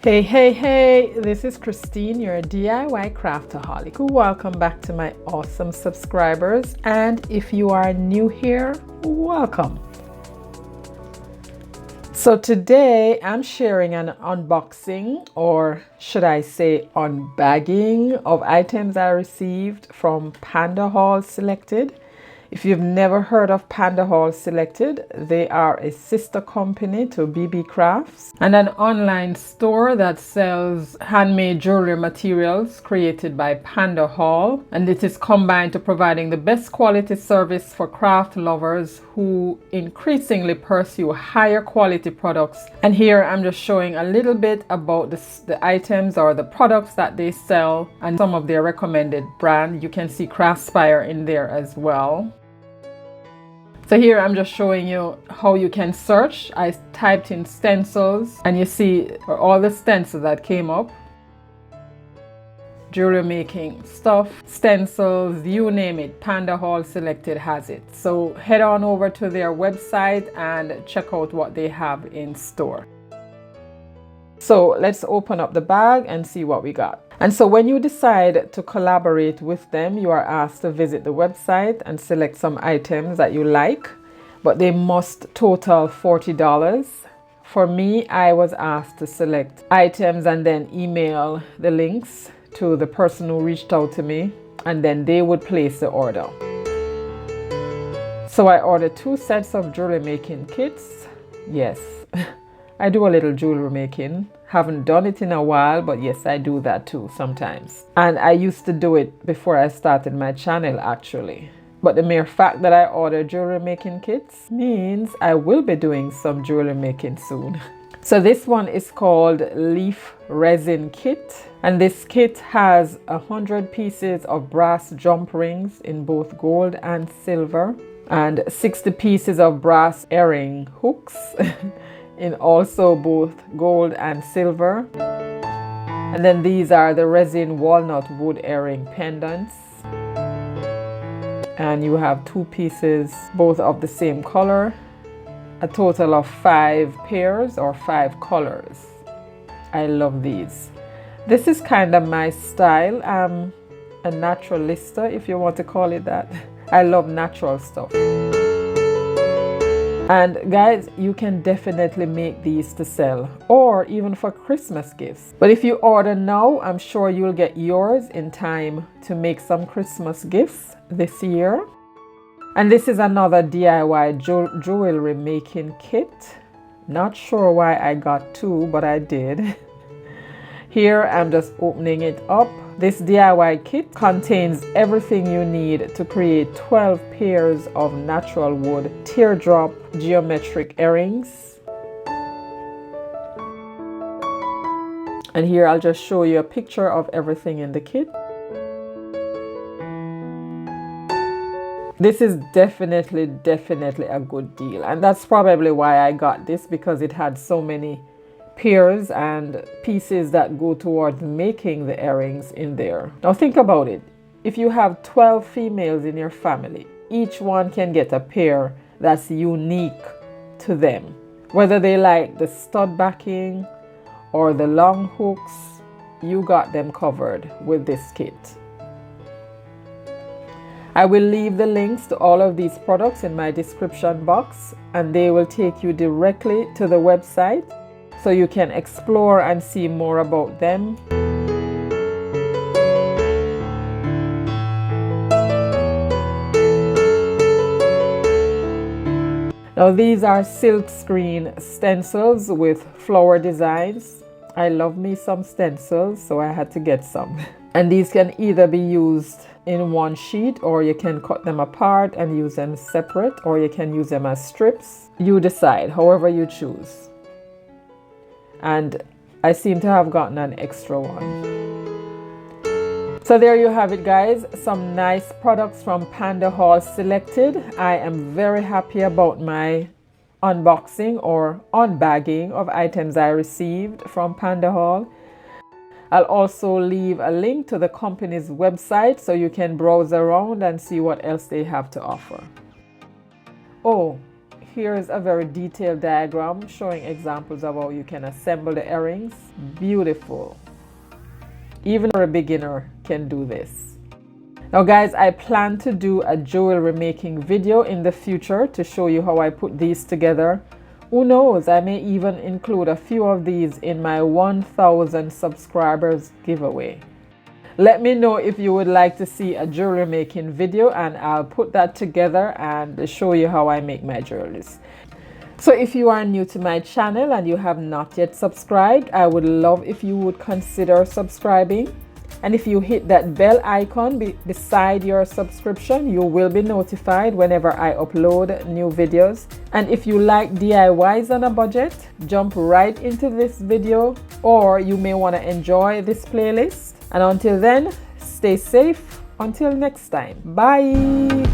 Hey, this is Christine, your DIY craftaholic. Welcome back to my awesome subscribers, and if you are new here, welcome. So today I'm sharing an unboxing, or should I say unbagging, of items I received from Pandahall Selected. If you've never heard of Pandahall Selected, they are a sister company to BB Crafts and an online store that sells handmade jewelry materials created by Pandahall, and it is combined to providing the best quality service for craft lovers who increasingly pursue higher quality products. And here I'm just showing a little bit about the items or the products that they sell and some of their recommended brand. You can see Craftspire in there as well. So here I'm just showing you how you can search. I typed in stencils and you see all the stencils that came up. Jewelry making stuff, stencils, you name it, Pandahall Selected has it. So head on over to their website and check out what they have in store. So let's open up the bag and see what we got. And so when you decide to collaborate with them, you are asked to visit the website and select some items that you like, but they must total $40. For me, I was asked to select items and then email the links to the person who reached out to me, and then they would place the order. So I ordered 2 sets of jewelry making kits. Yes, I do a little jewelry making. Haven't done it in a while, but yes, I do that too sometimes. And I used to do it before I started my channel actually. But the mere fact that I ordered jewelry making kits means I will be doing some jewelry making soon. So this one is called Leaf Resin Kit. And this kit has 100 pieces of brass jump rings in both gold and silver, and 60 pieces of brass earring hooks in also both gold and silver. And then these are the resin walnut wood earring pendants. And you have 2 pieces, both of the same color. A total of 5 pairs or 5 colors. I love these. This is kind of my style. I'm a naturalista, if you want to call it that. I love natural stuff. And guys, you can definitely make these to sell or even for Christmas gifts. But if you order now, I'm sure you'll get yours in time to make some Christmas gifts this year. And this is another DIY jewelry making kit. Not sure why I got 2, but I did. Here I'm just opening it up. This DIY kit contains everything you need to create 12 pairs of natural wood teardrop geometric earrings. And here I'll just show you a picture of everything in the kit. This is definitely a good deal, and that's probably why I got this, because it had so many pairs and pieces that go towards making the earrings in there. Now think about it. If you have 12 females in your family, each one can get a pair that's unique to them. Whether they like the stud backing or the long hooks, you got them covered with this kit. I will leave the links to all of these products in my description box, and they will take you directly to the website, so you can explore and see more about them. Now these are silk screen stencils with flower designs. I love me some stencils, so I had to get some. And these can either be used in one sheet, or you can cut them apart and use them separate, or you can use them as strips. You decide, however you choose. And I seem to have gotten an extra one. So there you have it, guys. Some nice products from Pandahall Selected. I am very happy about my unboxing or unbagging of items I received from Pandahall. I'll also leave a link to the company's website so you can browse around and see what else they have to offer. Oh, here is a very detailed diagram showing examples of how you can assemble the earrings. Beautiful. Even a beginner can do this. Now guys, I plan to do a jewelry making video in the future to show you how I put these together. Who knows, I may even include a few of these in my 1000 subscribers giveaway. Let me know if you would like to see a jewelry making video, and I'll put that together and show you how I make my jewelries. So if you are new to my channel and you have not yet subscribed, I would love if you would consider subscribing. And if you hit that bell icon beside your subscription, you will be notified whenever I upload new videos. And if you like DIYs on a budget, jump right into this video, or you may want to enjoy this playlist. And until then, stay safe. Until next time. Bye.